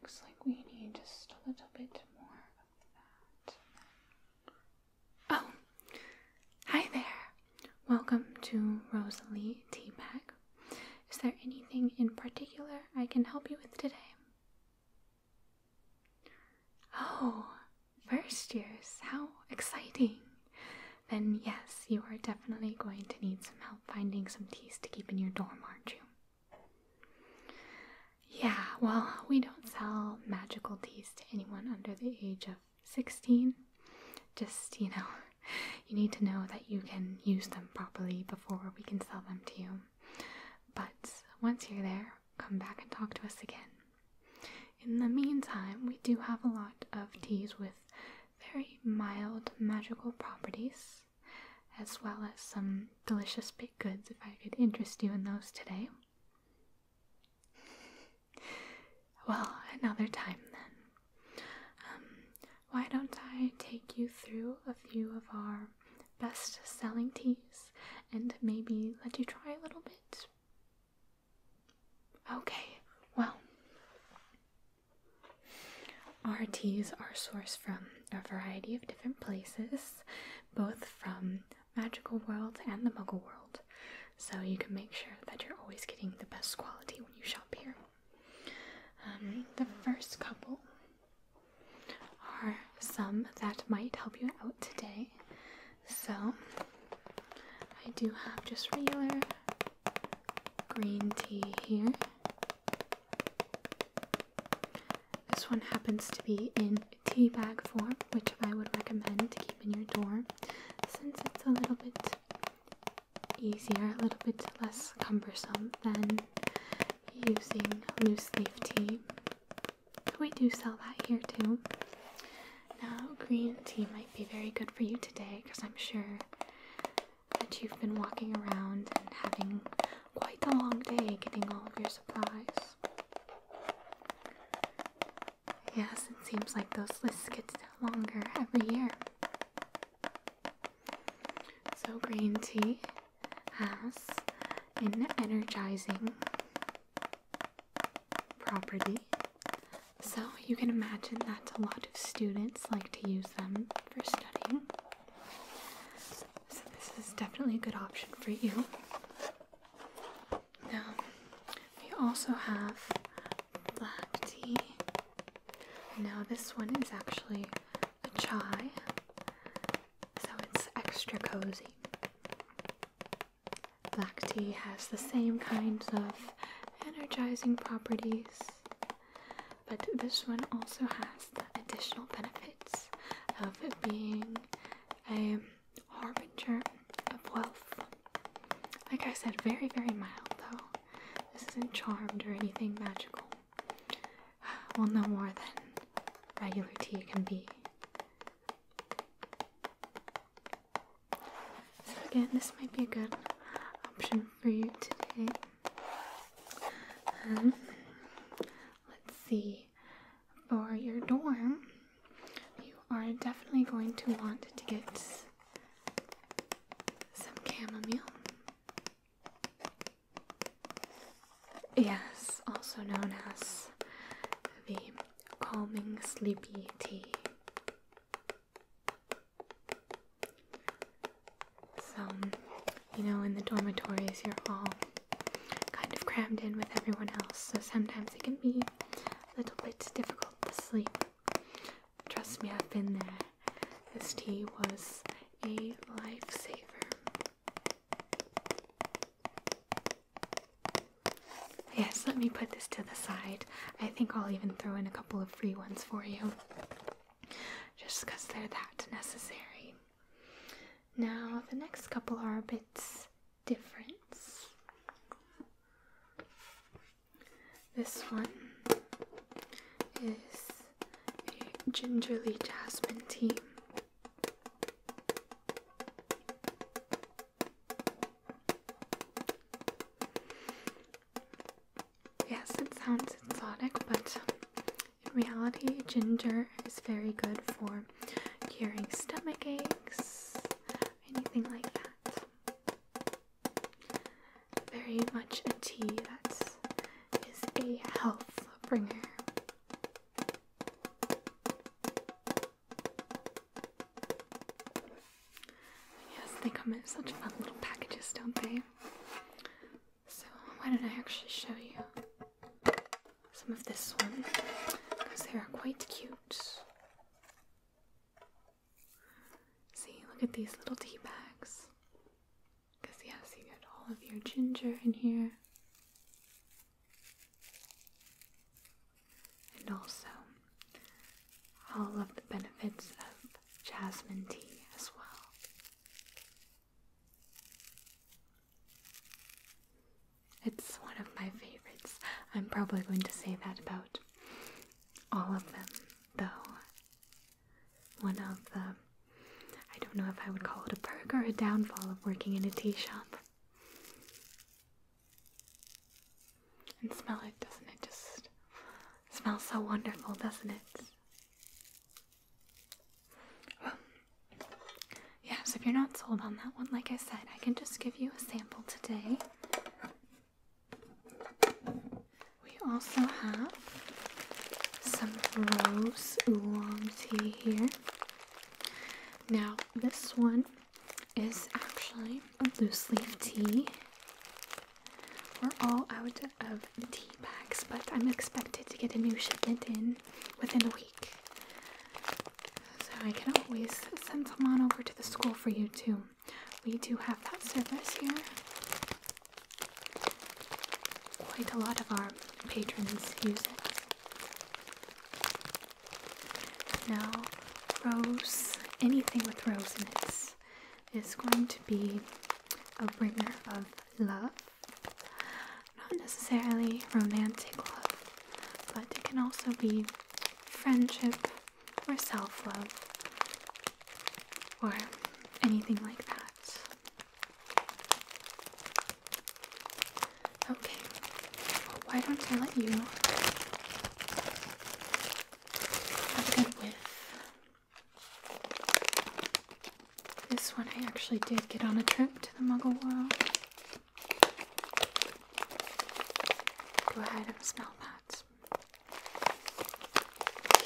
looks like we need just a little bit more of that. Oh, hi there. Welcome to Rosa Teabag. Is there anything in particular I can help you with today? Oh, first years. How exciting. Then yes, you are definitely going to need some help finding some teas to keep in your dorm, aren't you? Yeah, well, we don't sell magical teas to anyone under the age of 16. Just, you need to know that you can use them properly before we can sell them to you. But once you're there, come back and talk to us again. In the meantime, we do have a lot of teas with very mild magical properties, as well as some delicious baked goods if I could interest you in those today. Well, another time then. Why don't I take you through a few of our best-selling teas and maybe let you try a little bit? Okay, well, our teas are sourced from a variety of different places, both from magical world and the muggle world, so you can make sure that you're always getting the best quality when you shop here. The first couple are some that might help you out today. So, I do have just regular green tea here. This one happens to be in teabag form, which I would recommend to keep in your dorm, since it's a little bit easier, a little bit less cumbersome than using loose leaf tea. We do sell that here too. Now, green tea might be very good for you today because I'm sure that you've been walking around and having quite a long day getting all of your supplies. Yes, it seems like those lists get longer every year. So green tea has an energizing property. So you can imagine that a lot of students like to use them for studying. So this is definitely a good option for you. Now, we also have black tea. Now this one is actually a chai, so it's extra cozy. Black tea has the same kinds of energizing properties, but this one also has the additional benefits of it being a harbinger of wealth. Like I said, very, very mild though. This isn't charmed or anything magical. Well, no more than regular tea can be. So again, this might be a good option for you today. Let's see, for your dorm, you are definitely going to want to get some chamomile. Yes, also known as the calming sleepy tea. So, in the dormitories you're all kind of crammed in with everyone else, so sometimes it can be a little bit difficult to sleep. Trust me, I've been there. This tea was a lifesaver. Yes, let me put this to the side. I think I'll even throw in a couple of free ones for you, just because they're that necessary. Now, the next couple are a bit different. This one is a gingerly jasmine tea. Yes, it sounds exotic, but in reality, ginger is very good for curing stomach aches, anything like that. Very much a tea that is a health bringer. They come in such fun little packages, don't they? So why don't I actually show you some of this one, because they are quite cute. See, look at these little tea bags. Because yes, you get all of your ginger in here. And also all of the benefits of jasmine tea as well. It's one of my favorites. I'm probably going to say that about all of them, though. One of the, I don't know if I would call it a perk or a downfall of working in a tea shop. And smell it, doesn't it? Just smells so wonderful, doesn't it? Well, yes, if you're not sold on that one, like I said, I can just give you a sample today. We also have some rose oolong tea here. Now, this one is actually a loose leaf tea. We're all out of tea bags, but I'm expected to get a new shipment in within a week. So I can always send some on over to the school for you too. We do have that service here. Quite a lot of our patrons use it. Now, rose, anything with rose in it, is going to be a bringer of love. Not necessarily romantic love, but it can also be friendship or self-love or anything like that. Okay, well, why don't I let you have a good whiff. This one I actually did get on a trip to the Muggle world. Go ahead and smell that.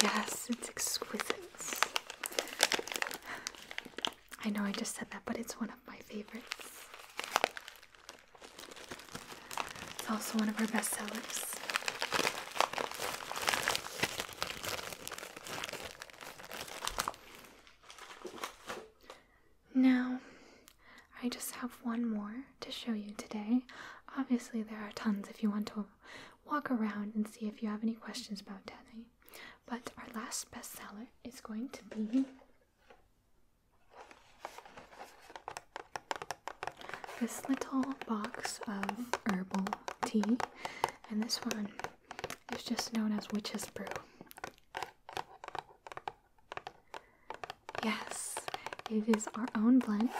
Yes, it's exquisite. I know I just said that, but it's one of my favorites. It's also one of our best sellers. Now, I just have one more to show you today. Obviously, there are tons if you want to walk around and see if you have any questions about Danny. But our last bestseller is going to be this little box of herbal tea. And this one is just known as Witch's Brew. Yes, it is our own blend.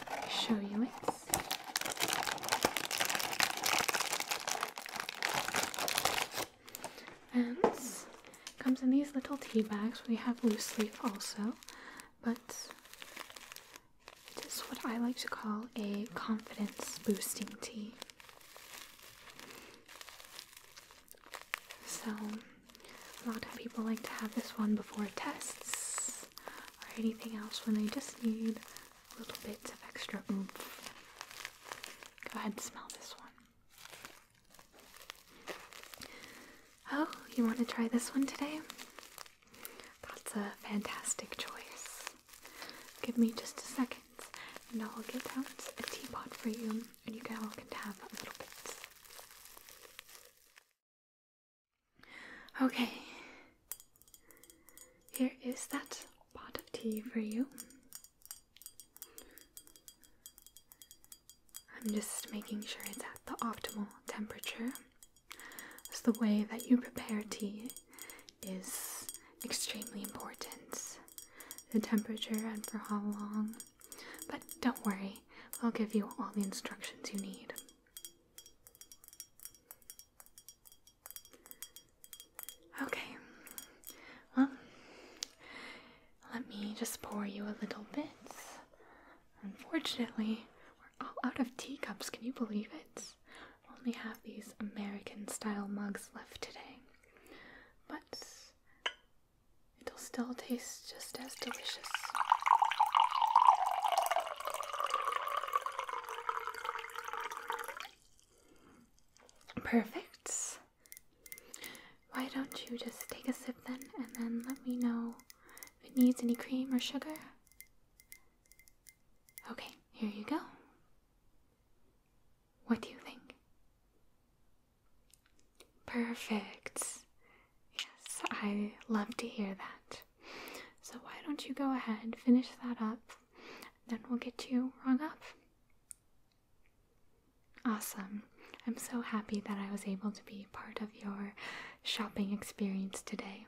Let me show you it. And it comes in these little tea bags. We have loose leaf also, but it is what I like to call a confidence boosting tea. So a lot of people like to have this one before tests or anything else when they just need a little bit of extra oomph. Go ahead and smell this one. Oh, you want to try this one today? That's a fantastic choice. Give me just a second and I'll get out a teapot for you and you all can have a little bit. Okay, here is that pot of tea for you. I'm just making sure it's at the optimal temperature. The way that you prepare tea is extremely important. The temperature and for how long. But don't worry, I'll give you all the instructions you need. Okay, well, let me just pour you a little bit. Unfortunately, we're all out of teacups, can you believe it? Only have these American style mugs left today, but it'll still taste just as delicious. Perfect. Why don't you just take a sip then, and then let me know if it needs any cream or sugar? Okay, here you go. What do you think? Perfect. Yes, I love to hear that. So why don't you go ahead, finish that up, then we'll get you rung up. Awesome. I'm so happy that I was able to be part of your shopping experience today.